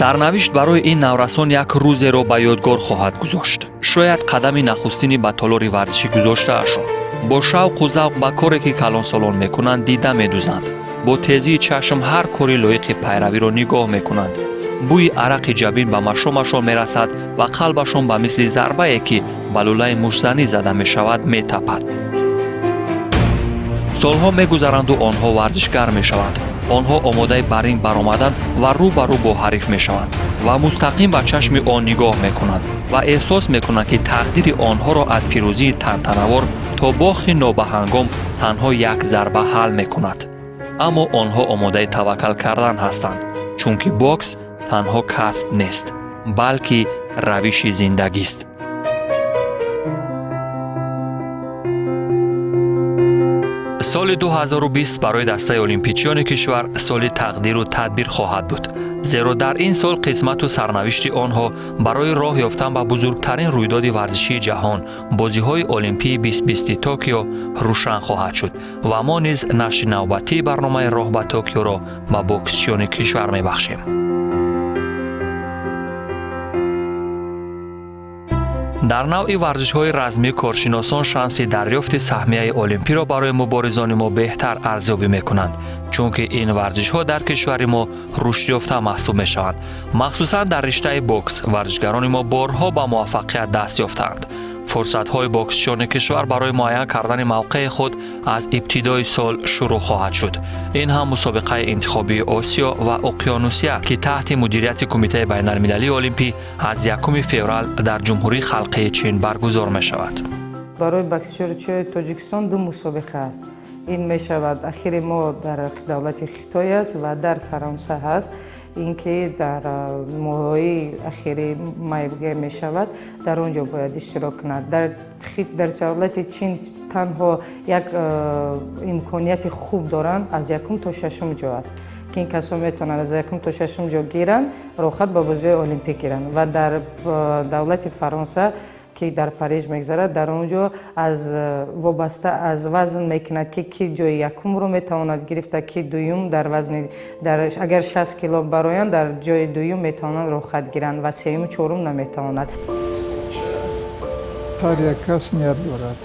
сарнавишт барои ин наврасон як рӯзеро ба ёдгор хоҳад гузошт. Шояд қадами нахустини ба толори варзишӣ гузоштаашон. бо шавқу завқ ба коре ки калонсолон мекунанд дида медузанд. бо тезии чашм ҳар кори лоиқи пайравиро нигоҳ мекунанд. бӯи арақи ҷабин ба машомашон мерасад ва қалбашон ба мисли зарбае ки ба лӯлаи мушзанӣ зада мешавад метапад. солҳо мегузаранду онҳо варзишгар мешаванд. онҳо омодаи бар ринг баромадан ва рӯ ба рӯ бо ҳариф мешаванд ва мустақим ба чашми он нигоҳ мекунанд ва эҳсос мекунанд ки тақдири онҳоро аз пирӯзии тантанавор то бохти нобаҳангом танҳо як зарба ҳал мекунад. аммо онҳо омодаи таваккал кардан ҳастанд, чунки бокс танҳо касб нест, балки равиши зиндагист. соли 2020 барои дастаи олимпичиёни кишвар соли тақдиру тадбир хоҳад буд, зеро дар ин сол қисмату сарнавишти онҳо барои роҳ ёфтан ба бузургтарин рӯйдоди варзишии ҷаҳон бозиҳои олимпии 2020 Токио рӯшан хоҳад шуд ва мо низ нашри навбатии барномаи роҳ ба Токиоро ба боксчиёни кишвар мебахшем. дар навъи варзишҳои размии коршиносон шанси дарёфти саҳмияи олимпиро барои муборизони мо беҳтар арзёбӣ мекунанд, чунки ин варзишҳо дар кишвари мо рушдёфта маҳсуб мешаванд. махсусан дар риштаи бокс варзишгарони мо борҳо ба муваффақият даст ёфтаанд. фурсатҳои боксчиёни кишвар барои муайян кардани мавқеи худ аз ибтидои сол шурӯъ хоҳад шуд. ин ҳам мусобиқаи интихобии осиё ва уқёнусия ки таҳти мудирияти кумитаи байналмилалии олимпӣ аз 1 феврал дар ҷумҳурии халқии чин баргузор мешавад. барои боксёрчиёни тоҷикистон ду мусобиқа аст. ин мешавад ахири мо дар давлати Хитой аст ва дар Фаронса ҳаст. ин ки дар моҳои ахири май мешавад, дар он ҷо бояд иштирок кунад. дар давлати Чин танҳо як имконияти хуб доранд, аз 1 то 6 ҷо аст ки ин касо метавонанд аз 1 то 6 ҷо гиранд, рохат ба бозиҳои олимпик гиранд. ва дар давлати Фаронса ки дар Париж мегзарад, дар он ҷо аз вобаста аз вазн мекунад ки ки ҷои якумро метавонад гирифта, ки дуюм дар вазни агар 60 кило бароянд дар ҷои дуюм метавонанд рохат гиранд ва сеюму чорум наметавонад. ҳар як кас ният дорад.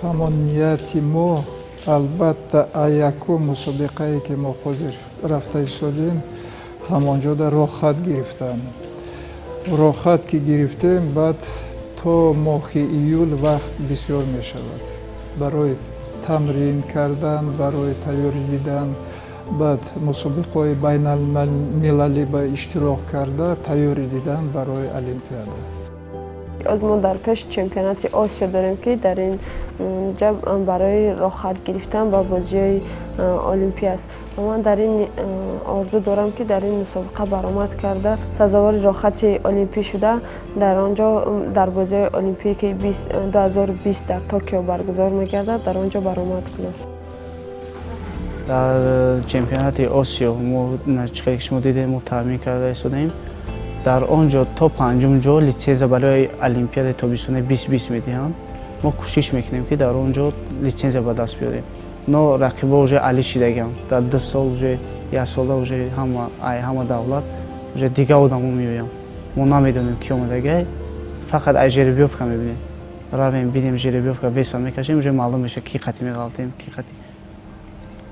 ҳамон нияти мо албатта аяку мусобиқае ки мо ҳозир рафта истодем ҳамонҷода рохат гирифтам. рохат ки гирифтем баъд то моҳи июл вақт бисёр мешавад барои тамрин кардан, барои тайёрӣ дидан, баъд мусобиқаҳои байналмилалӣ ба иштирок карда, тайёрӣ дидан барои олимпиада. мо дар пеш чемпионати Осиё дорем ки дар ин ҷа барои рохат гирифтан ба бозиҳои олимпия аст. ман дар ин орзу дорам ки дар ин мусобиқа баромад карда сазовори рохати олимпӣ шуда дар он ҷо дар бозиҳои олимпие ки 2020 дар Токио баргузор мегардад, дар он ҷо баромад кунам. дар чемпионати Осиё мо чиқаи ки шумо дидем мо таъмин карда истодаем. дар он ҷо то 5 ҷо литсензия барои олимпиадаи тобистони 2020 медиҳанд. мо кӯшиш мекунем ки дар он ҷо литсензия ба даст биёрем. но рақиба уже алӣ шидаганд. дар 2 сол уже 1 сола уже ҳама давлат уже дига одамо меоянд. мо намедонем ки омадагай, фақат ай жеребёвка мебинем. равем бинем жеребёвка веса мекашем, уже маълум меша ки қати меғалтем, ки қати.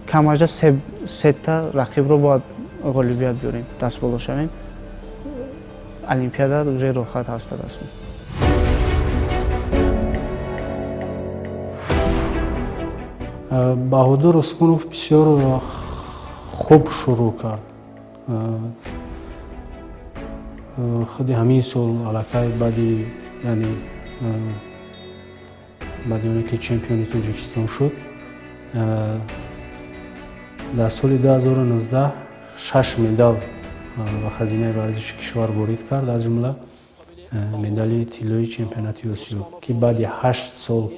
камажда сета рақибро бояд ғолибият биёрем, даст боло шавем. олимпиада уже рохат ҳаста расм. Баҳодур Усмонов бисёр хуб шурӯъ кард. худи ҳамин сол аллакай баъди оне ки чемпиони Тоҷикистон шуд, дар соли 2019 6 медал ва хазинаи варзиши кишвар ворид кард, аз ҷумла медали тиллои чемпионати Осиё ки баъди 8 сол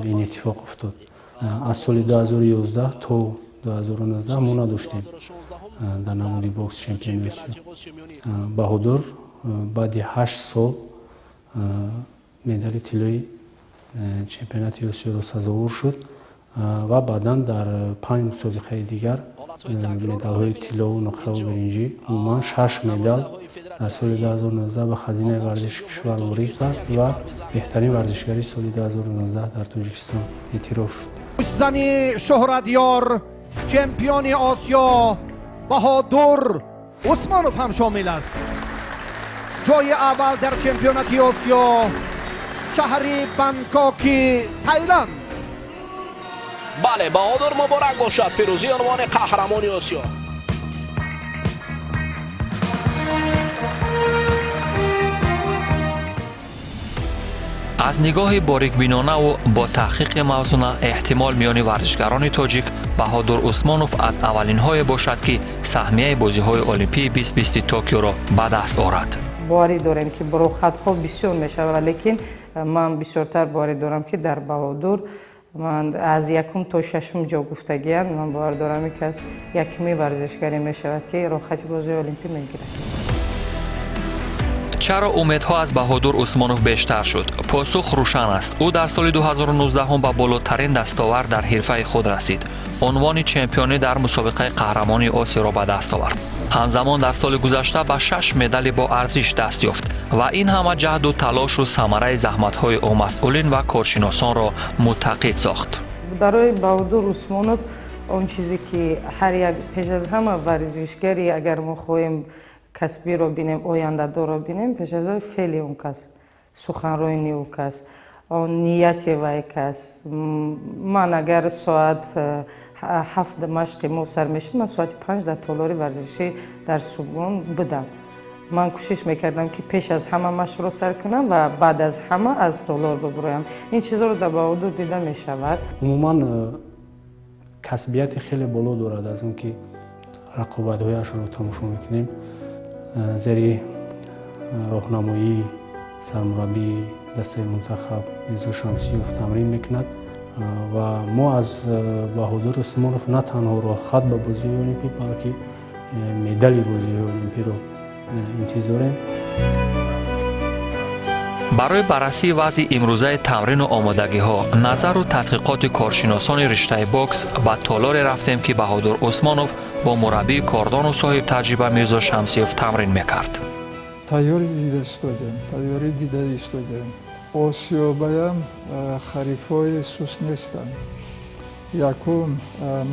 ин иттифоқ уфтод. аз соли 2011 то 2019 мо надоштем дар намуди бокс чемпиони Осиё. Баҳодур баъди 8 сол медали тиллои чемпионати Осиёро сазовор шуд ва баъдан дар 5 мусобиқаи дигар медалҳои тиллову нуқраву биринҷӣ умуман 6 медал در سال 2019 به خزینه ورزش کشور وارد کرد و بهترین ورزشکاری سال 2019 در تاجیکستان اعتراف شد. زنی شهرتیار چمپیون آسیا بهادر عثمانوف هم شامل است. جای اول در چمپیونات آسیا شهر بانکوک تایلند. بله بهادر مبارک باشد، پیروزی عنوان قهرمان آسیا. از نگاه باریکبینانه و با تحقیق موزون احتمال میان ورزشکاران تاجیک بهادر عثمانوف از اولین های باشد که سهمیه بازی های المپی 2020 توکیو را به دست آورد. باوری دارم که بروخت ها بسیار میشه، لیکن من بسیارتر باوری دارم که در بهادر من از یکم تا ششم جا گفتگیام، من باور دارم که از یکمی ورزشکاری میشود که روخت بازی المپی میگیرد. چرا امیدها از بهادر عثمانوف بیشتر شد؟ پاسخ روشن است. او در سال 2019 هم به بالاترین دستاورد در حرفه خود رسید. عنوان چمپیونی در مسابقه قهرمانی آسیا را به دست آورد. همزمان در سال گذشته به 6 مدال با ارزش دست یافت و این همه جهد و تلاش و ثمره زحمت‌های او مسئولین و کارشناسان را متقاعد ساخت. برای بهادر عثمانوف اون چیزی که هر یک پیش از همه ورزشگری اگر ما خواهیم کسبی رو بینیم، آینده دار رو بینیم، پیش از فعل اون کس، سخنرانی اون کس، اون نیت وای کس. من اگر ساعت 7 مشق ما سر میشم، من ساعت 5 در تالاری ورزشی در صبحون بودم. من کوشش میکردم که پیش از همه مشق رو سر کنم و بعد از همه از تالار ببرایم. این چیزا رو در بهادر دیده میشود. عموما کسبیت خیلی بالا دارد از اون که رقابت‌هایش رو تماشا میکنیم. زیر راهنمایی سرمربی دسته منتخب میرزا شمسیوف تمرین میکند و ما از بهادر عثمانوف نه تنها راه خط به بازی المپی بلکه مدال بازی المپی رو انتظاریم. برای بررسی وضع امروزه تمرین و آمادگی ها، نظر و تحقیقات کارشناسان رشته بوکس به تالار رفتیم که بهادر عثمانوف با مربی کاردان و صاحب تجربه میرزا شمسیوف تمرین میکرد. تیاری دیده استودیم. آسیابایم خریفای سوس نیستند. یکم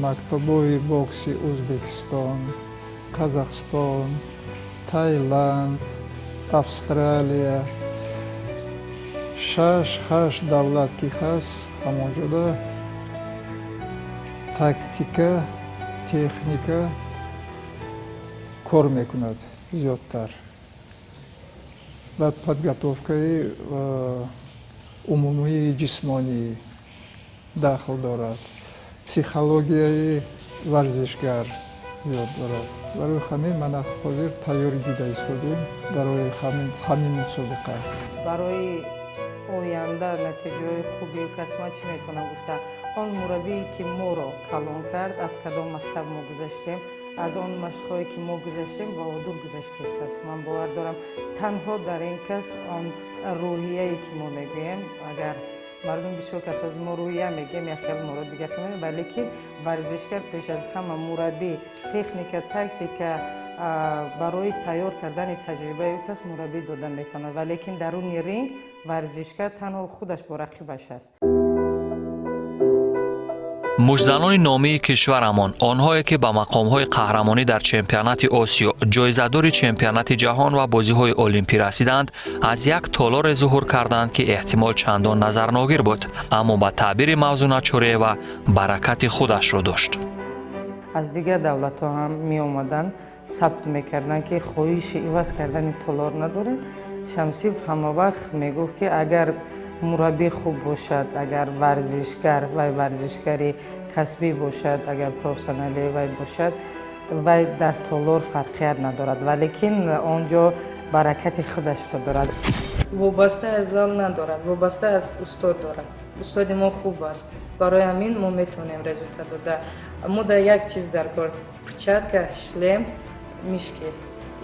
مکتبای بوکس ازبکستان، قزاقستان، تایلند، استرالیا، 6 davlat ki has hamonjada taktika, texnika kor mekunad ziyodtar. Ba'd podgotovkai umumiy jismoniy daxl dorad. Psixologiyai varzishgar ziyod dorad. برای همین من حاضر تیاری دیده ایستادیم برای همین مسابقه. برای آینده نتیجه خوبی کس ما چی میتونم گفته؟ آن مربی که ما را کلان کرد، از کدام مکتب ما گذشتیم، از آن مشق‌هایی که ما گذشتیم بهادر گذشته است. من باور دارم تنها در این کس آن روحیه‌ای که ما میگوییم، اگر مردم بسیار کس از ما روحیه میگیم یا خیلی مورد دیگه خیلی، ولی که ورزشکار پیش از همه مربی، تکنیک، تاکتیک برای تیار کردن تجربه او کس مربی دادن میتونه، ولی که درون رینگ ورزشکار تنها خودش با رقیبش است. مشتزنان نامی کشورمان، آنهایی که به مقام‌های قهرمانی در چمپیونات آسیا، جایزه‌دار چمپیونات جهان و بازی‌های المپی رسیدند، از یک تالار ظهور کردند که احتمال چندان نظرناگیر بود، اما به تعبیر موزون چوره و برکت خودش را داشت. از دیگر دولت‌ها هم می اومدن ثبت میکردن که خواهش عوض کردن تالار نداره. شمسیوف همه وقت میگفت که اگر مربی خوب باشد، اگر ورزشکار و ورزشکاری کسبی باشد، اگر پروفسیونالی وی باشد، وی در تالار فرقیت ندارد، ولیکن آنجا برکت خودش را دارد. وابسته از زال ندارد، وابسته از استاد دارد. استاد ما خوب است، برای همین ما میتونیم رزولت داده. ما در یک چیز در کار، перчатка, шлем, мишки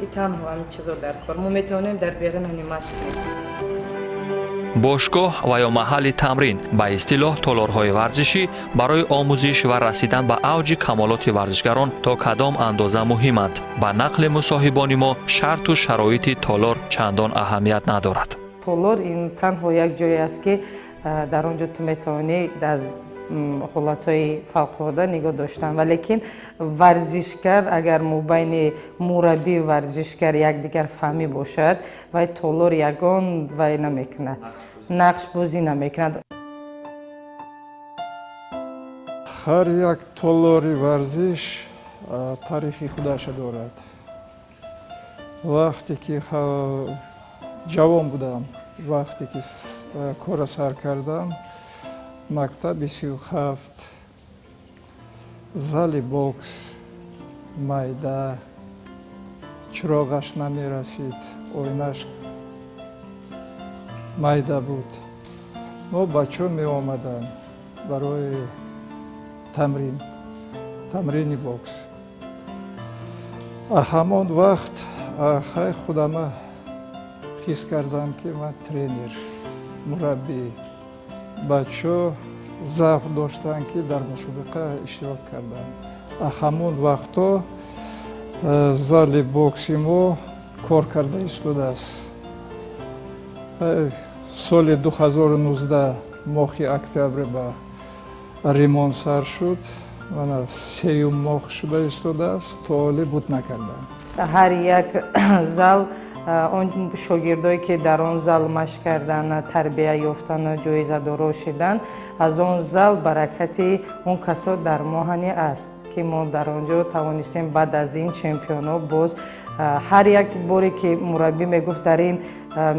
и там همین چیزا در کار. ما میتونیم در بیرون مشق کنیم. бошгоҳ ва ё маҳалли тамрин ба истилоҳ толорҳои варзишӣ барои омӯзиш ва расидан ба авҷи камолоти варзишгарон то кадом андоза муҳиманд. ба нақли мусоҳибони мо шарту шароити толор чандон аҳамият надорад. толор ин танҳо як ҷое аст ки дар он ҷо ту метавонӣ аз ҳолатҳои фавқулода нигоҳ доштан, валекин варзишгар агар мобайни мураббӣ варзишгар якдигар фаҳмӣ бошад, вай толор ягон вай намекунад, нақшбозӣ намекунад. ҳар як толори варзиш таърихи худаша дорад. вақте ки ҷавон будам, вақте ки кора сар кардам, мактаби 37, зали бокс майда, чироғаш намерасид, ойнаш майда буд. мо бачаҳо меомадам барои тамрини бокс. ҳамон вақт хай худама ҳис кардам ки ман тренер, мураббӣ. бачаҳо завқ доштанд ки дар мусобиқа иштирок карданд. ҳамон вақтҳо зали бокси мо кор карда истодааст. соли 2019 моҳи октябр ба ремонт сар шуд. мана 3 моҳ шуда истодааст, то ҳоле буд накардам. ҳар як зал он шогирдое ки дар он зал машқ кардан, тарбия ёфтан, ҷоизадоро шидан, аз он зал баракати он касо дар моҳане аст ки мо дар он ҷо тавонистем баъд аз ин чемпионо боз ҳар як боре ки мураббӣ мегуфт дар ин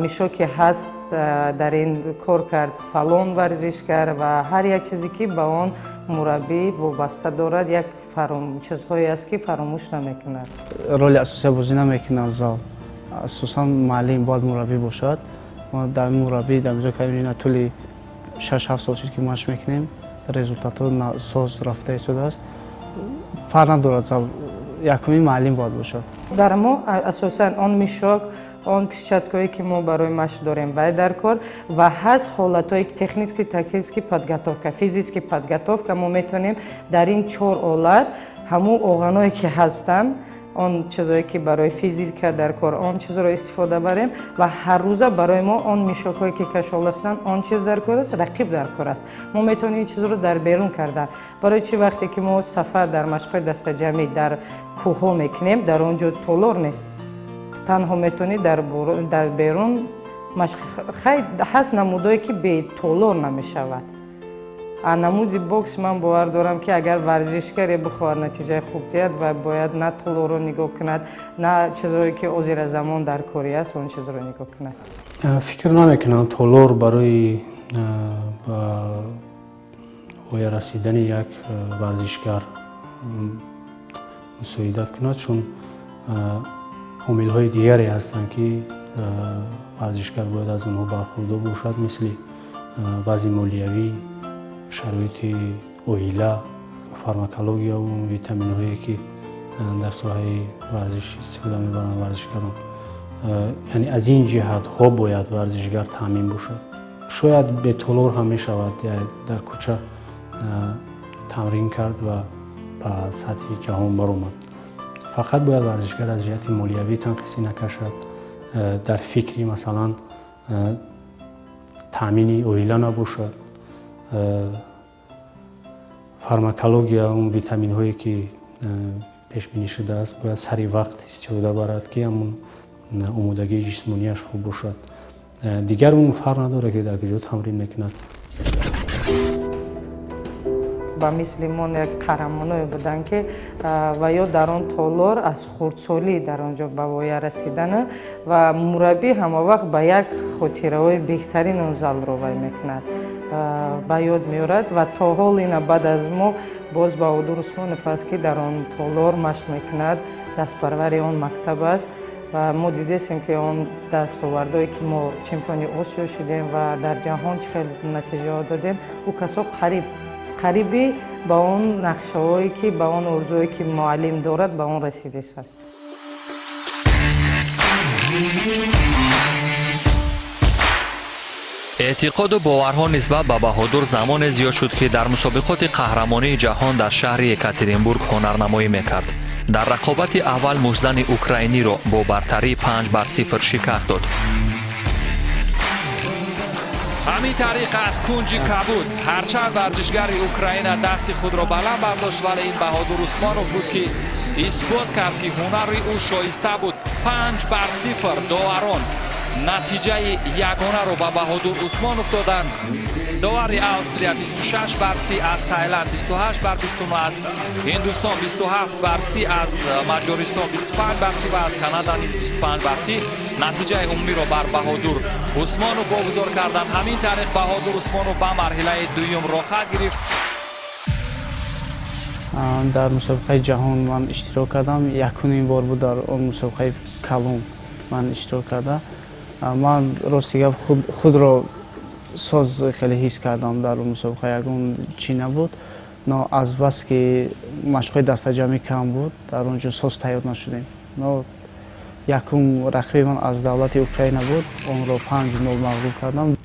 мишоки ҳаст, дар ин кор кард фалон варзишгар ва ҳар як чизе ки ба он мураббӣ вобаста дорад, як чизҳое аст ки фаромӯш намекунад. роли асосия бозӣ намекунад зал. асосан муаллим бояд мураббӣ бошад. мо дар мураббӣ дар инҷо кадим тӯли 6-7 сол шуд ки машқ мекунем, результатҳо соз рафта истодааст. фарқ надорад зал, якумин муаллим бояд бошад. дар мо асосан он мишок, он печаткое ки мо барои машқ дорем бай дар кор ва ҳаст ҳолатҳои технически, тактически подготовка, физически подготовка. мо метавонем дар ин 4 олат ҳамун оғаное ки ҳастанд, он чизое ки барои физика дар кор, он чизро истифода барем ва ҳар рӯза барои мо он мишокҳое ки кашол ҳастанд, он чиз дар кор аст, рақиб дар кор аст. мо метавонем ин чизро дар берун карда. барои чӣ вақте ки мо сафар дар машқҳои дастаҷамӣ дар кӯҳҳо мекунем, дар он ҷо толор нест. танҳо метавонӣ дар берун машқ ҳаст намудое ки бе толор намешавад. намуди бокс ман бовар дорам ки агар варзишгаре бихоҳад натиҷаи хуб диҳад ва бояд на толорро нигоҳ кунад, на чизое ки озиразамон дар кори аст, он чизро нигоҳ кунад. фикр намекунам толор барои ба оя расидани як варзишгар мусоидат кунад, чун омилҳои дигаре ҳастанд ки варзишгар бояд аз онҳо бархурдор бошад, мисли вазъи молиявӣ, шароити оила, фармакология ва витаминҳое ки дар соҳаи варзиш истифода мебаранд варзишгарон. яъне аз ин ҷиҳатҳо бояд варзишгар таъмин бошад. шояд бетолор ҳам мешавад дар кӯча тамрин кард ва ба сатҳи ҷаҳон баромад. фақат бояд варзишгар аз ҷиҳати молиявӣ танқисӣ накашад, дар фикри масалан таъмини оила набошад, фармакология, он витаминҳое ки пешбинӣ шудааст, бояд сари вақт истифода барад ки ҳамун омодагии ҷисмонияш хуб бошад. дигар он фарқ надорад ки дар куҷо тамрин мекунад. ба мисли мон як қаҳрамоное буданд ки ва ё дар он толор аз хурдсолӣ дар он ҷо ба воя расидана ва мураббӣ ҳамавақт ба як хотираҳои беҳтарин он залро вай мекунад, ба ёд меорад ва то ҳол ина баъд аз мо боз Баҳодур Усмонов аст ки дар он толор машқ мекунад, дастпарвари он мактаб аст ва мо дидесем ки он дастовардое ки мо чемпиони Осиё шудем ва дар ҷаҳон чӣ хел натиҷаҳо додем, ӯ касо қариби ба он нақшаҳое ки ба он орзуое ки муаллим дорад ба он расидааст. اعتقاد و باورها نسبت به بهادر زمان زیاد شد که در مسابقات قهرمانی جهان در شهر یکاترینبورگ هنرنمایی میکرد. در رقابت اول مشزن اوکراینی را با برتری 5-0 شکست داد. همین طریق از کنج کبود هرچند ورزشگر اوکراین دست خود را بلند برداشت، ولی این بهادر عثمانوف بود که اثبات کرد که هنر او شایسته بود. 5-0 داوران نتیجه یگانه را به بهادر عثمانوف دادند. داور استرالیا 26-30 از تایلند، 28-29 از هندوستان، 27-30 از مجارستان، 25-30 و از کانادا نیز 25-30 نتیجه عمومی را بر بهادر عثمانوف واگذار کردند. همین طریق بهادر عثمانوف به مرحله دوم راه گرفت. در مسابقه جهان من اشتراک کردم. یکمین بار بود در اون مسابقه کلون من اشتراک کردم. من راستی خود را ساز خیلی حس کردم در اون مسابقه. یکون چی نبود، نه از بس که مشقای دست جمعی کم بود در اونجا ساز تیار نشدیم. نه یکم رقیب من از دولت اوکراین بود، اون را 5-0 مغلوب کردم.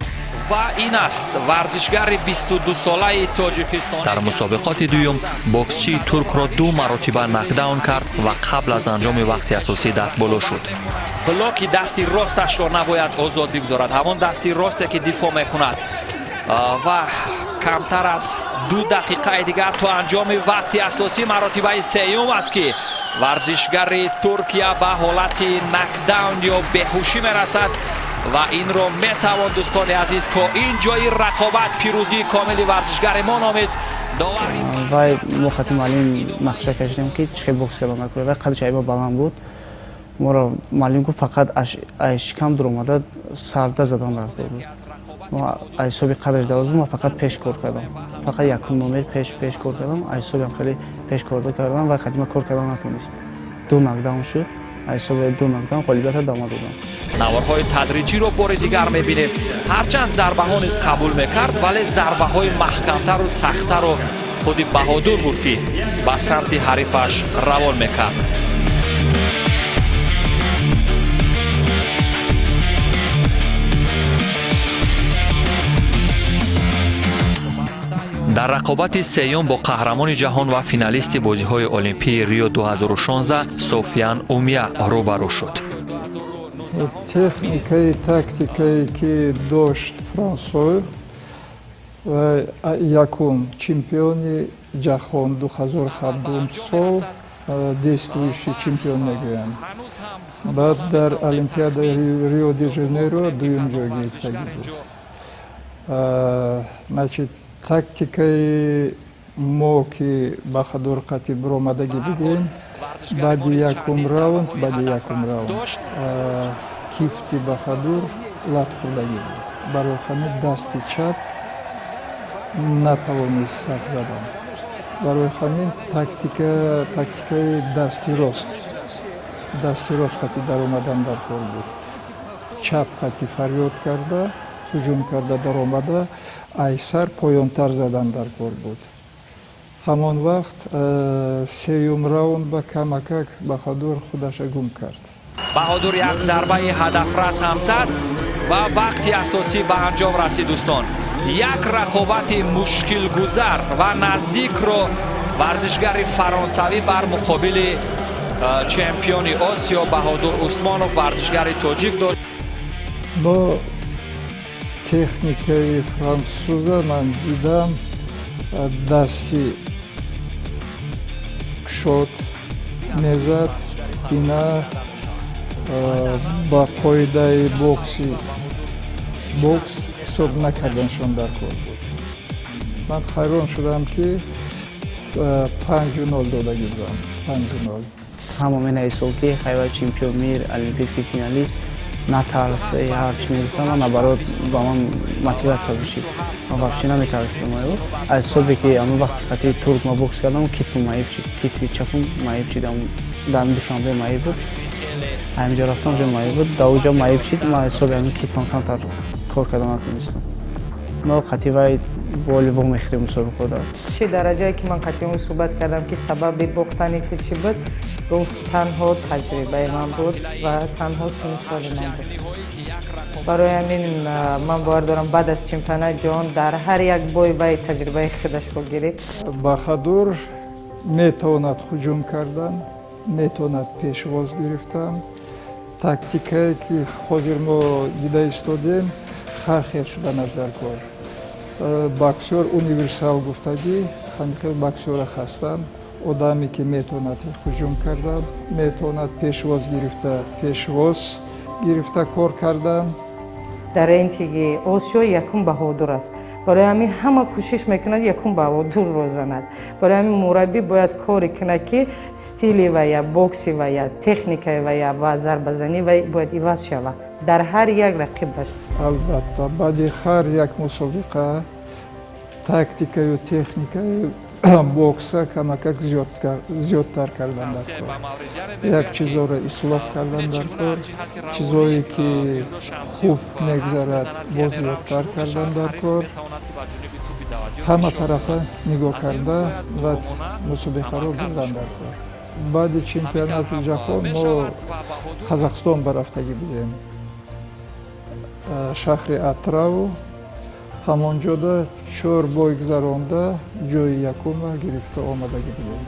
و این است ورزشگر 22 ساله تاجیکستان در مسابقات دوم بوکسچی ترک را 2 مرتبه نکداون کرد و قبل از انجام وقت اساسی دست بالا شد. بلاک دستی راستش را نباید آزاد بگذارد، همان دستی راستی که دفاع میکند و کمتر از 2 دقیقه دیگر تا انجام وقت اساسی مرتبه سوم است که ورزشگر ترکیه به حالت نکداون یا بیهوشی میرسد و این را میتوان دوستان عزیز تا این جای رقابت پیروزی کامل ورزشگر ما نامید. و ما خط معلم نقشه کشیدیم که چه بوکس کردن نکنه و قدش ایبا بلند بود. ما را معلم گفت فقط شکم در اومده سرده زدن در بود. ما حسابی قدش دراز بود، ما فقط پیش کار کردم. فقط یک نمره پیش کار کردم. حسابی هم خیلی پیش کار کردم و خدمت کار کردن نتونست. 2 نکداون شد. حساب 2 نکداون غالبیت ادامه دادم. نوارهای تدریجی رو بار دیگر میبینیم. هرچند ضربه ها نیز قبول میکرد، ولی ضربه های محکمتر و سختتر رو خود بهادر بود که به سمت حریفش روان میکرد. در رقابت سوم با قهرمان جهان و فینالیست بازی‌های المپی ریو 2016 سفیان اومیا روبرو شد. تکنیکای تاکتیکایی که داشت فرانسوی و یکم چمپیون جهان 2007 سال دیستویشی چمپیون میگویند. بعد در المپیاد ریو دی ژانیرو دوم جای گرفتگی بود. значит тактикаи мо ки ба хадурқати баромадагӣ будем баъди якум раунд кифти бахадур латхӯрдагӣ буд. барои ҳамин дасти чап натавонист сахт задан. барои ҳамин тактикаи дасти рост хати даромадан дар кор буд. чап хати фарёд карда ҳуҷум карда даромада айсар поёнтар задан дар кор буд. ҳамон вақт сеюм раунд ба камакак баҳодур худаша гум кард. баҳодур як зарбаи ҳадафрас ҳам зад ва вақти асосӣ ба анҷом расид. дӯстон, як рақобати мушкилгузар ва наздикро варзишгари фаронсавӣ бар муқобили чемпиони осиё баҳодур усмонов варзишгари тоҷик дошт. бо техникаи француза ман дидам дасти кушод мезад, ина ба қоидаи бокс ҳисоб накарданшон дар кор буд. ман хайрон шудам ки 5-0 додагӣ будам. 5-0 ҳамон ҳисоб ки хайва чемпион мир олимпийский финалист натарс ҳарчи мегуфтам ва наоборот ба ман мотиватсия бошид. ман вообще наметарсидам. аз ҳисобе ки ҳамон вақти хати турк ма бокс кардам китфум маиб шид, китфи чапум маиб шид. дар душанбе маиб буд, ҳаминҷо рафтам ҷо маиб буд, давоҷа маиб шид. ман аз ҳисоби ҳамин китфам камтар кор карда натонистам. мо қати вай боли вомехӯри мусобиқа дод. چه درجه‌ای که من قطعی صحبت کردم که سبب باختن چی بود، گفت تنها تجربه من بود و تنها 3 سال من بود. برای همین من باور دارم بعد از چمپیونات جهان در هر یک بوی وی تجربه خودش رو گرفت. баҳадур метавонад ҳуҷум кардан, метавонад пешвоз гирифтан. Тактикае ки ҳозир мо дида истодем хархел шуданаш дар кор. Боксёр универсал гуфтагӣ ҳамин хел боксёра хастанд. Одаме ки метавонад ҳуҷум кардан, метавонад пешвоз гирифта кор кардан. در рейтинги осиё якум баҳодур аст. برای همین همه کوشش میکند یکم بهادر رو زند. برای همین مربی باید کاری کنه که استیلی و یا بوکسی و یا تکنیکی و یا و ضربه زنی و باید عوض شود در هر یک رقیب باشه. البته بعد هر یک مسابقه تاکتیکی و تکنیکی بوکس کمک زیادتر کردن در کار. یک چیزا را اصلاح کردن در کار، چیزایی که خوب میگذرد با زیادتر کردن در کار. همه طرفه نگاه کرده و مسابقه را بردن در کار. بعد چمپیونات جهان ما قزاقستان برفتگی بودیم. شهر اتراو ҳамонҷода 4 бой гузаронда ҷои якума гирифта омадагӣ будем.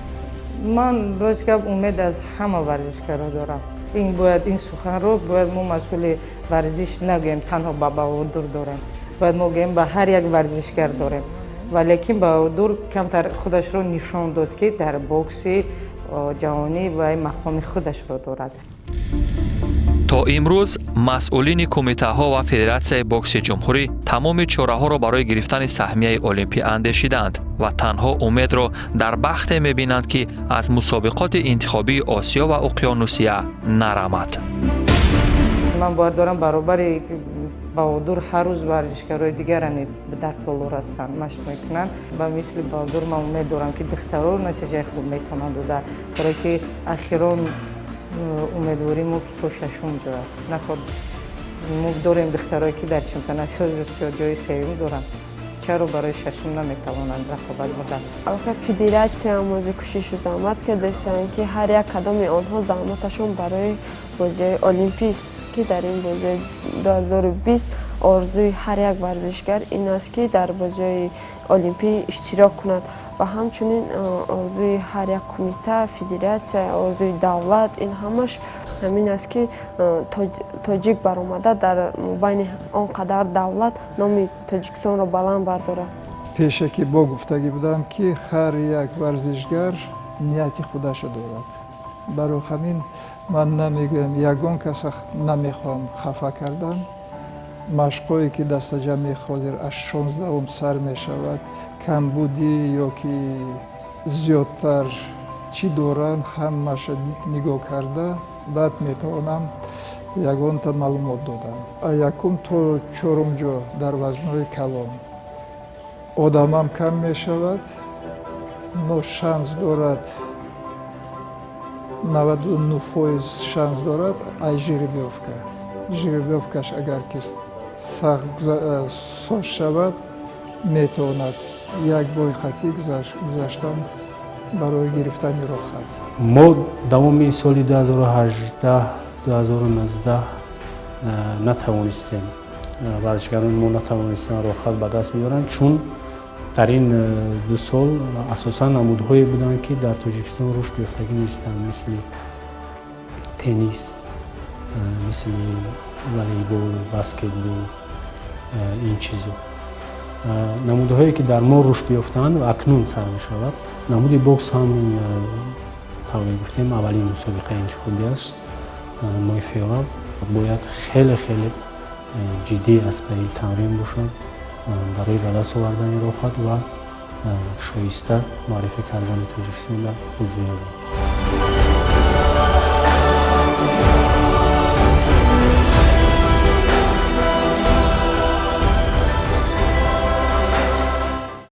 ман рост гап умед аз ҳама варзишгоро дорам. ин бояд ин суханро бояд мо масъули варзиш нагӯем танҳо ба баҳодур дорем. бояд мо гӯем ба ҳар як варзишгар дорем. валекин баҳодур камтар худашро нишон дод ки дар бокси ҷаҳонӣ вай мақоми худашро дорад. то имрӯз масъулини кумитаҳо ва федератсияи бокси ҷумҳурӣ тамоми чораҳоро барои гирифтани саҳмияи олимпӣ андешидаанд ва танҳо умедро дар бахте мебинанд ки аз мусобиқоти интихобии осиё ва уқёнусия нарамад. ман бовар дорам баробари баҳодур ҳар рӯз варзишгарои дигарани дар толор ҳастанд машқ мекунанд. ба мисли баҳодур ман умед дорам ки духтаро натиҷаи хуб метавонанд дода. барое ки ахирон умедворӣ мо ки то шашум ҷо аст. накор мо дорем духтароe ки дар чемпионати осиё ҷои сеюм доранд. чаро барои шашум наметавонанд рақобат бурданд? албатта федератсия ҳам ӯзи кӯшишу заҳмат кардааистанд ки ҳар як кадоми онҳо заҳматашон барои бозиҳои олимпист ки дар ин бозиҳои 2020 орзуи ҳар як варзишгар ин аст ки дар бозиҳои олимпӣ иштирок кунад ва ҳамчунин орзуи ҳар як кумита, федератсия, орзуи давлат ин ҳамаш ҳамин аст ки тоҷик баромада дар байни он қадар давлат номи Тоҷикистонро баланд бардорад. пеше ки бо гуфтагӣ будам ки ҳар як варзишгар нияти худашо дорад. барои ҳамин ман намегӯям ягон каса намехоҳам хафа кардан. машқое ки дастаҷамъи ҳозир аз 16 сар мешавад, камбудӣ ёки зиёдтар чӣ доранд ҳамаша нигоҳ карда баъд метавонам ягонта маълумот додам. Якум то чорум ҷо дар вазнои калон одамам кам мешавад, но шанс дорад 99% шанс дорад ай жеребьёвка. Жеребьёвкаш агар ки сахт соз шавад метавонад як бой хатӣ гузаштан барои гирифтани рохат. мо давоми соли 2018-2019 натавонистем, варзишгарони мо натавонистанд рохат ба даст биёранд, чун дар ин 2 сол асосан намудҳое буданд ки дар Тоҷикистон рушд ёфтагӣ нестанд, мисли теннис, мисли волейбол, баскетбол, ин чизо. намудҳое ки дар мо рушд ёфтанд ва акнун сар мешавад. намуди бокс ҳам тавре гуфтем аввалин мусобиқаи интихобӣ аст. моҳи феврал бояд хеле ҷиддӣ аст ба ин тамрин бошад барои ба даст овардани рохат ва шоиста маърифӣ кардани Тоҷикистон дар ҳузури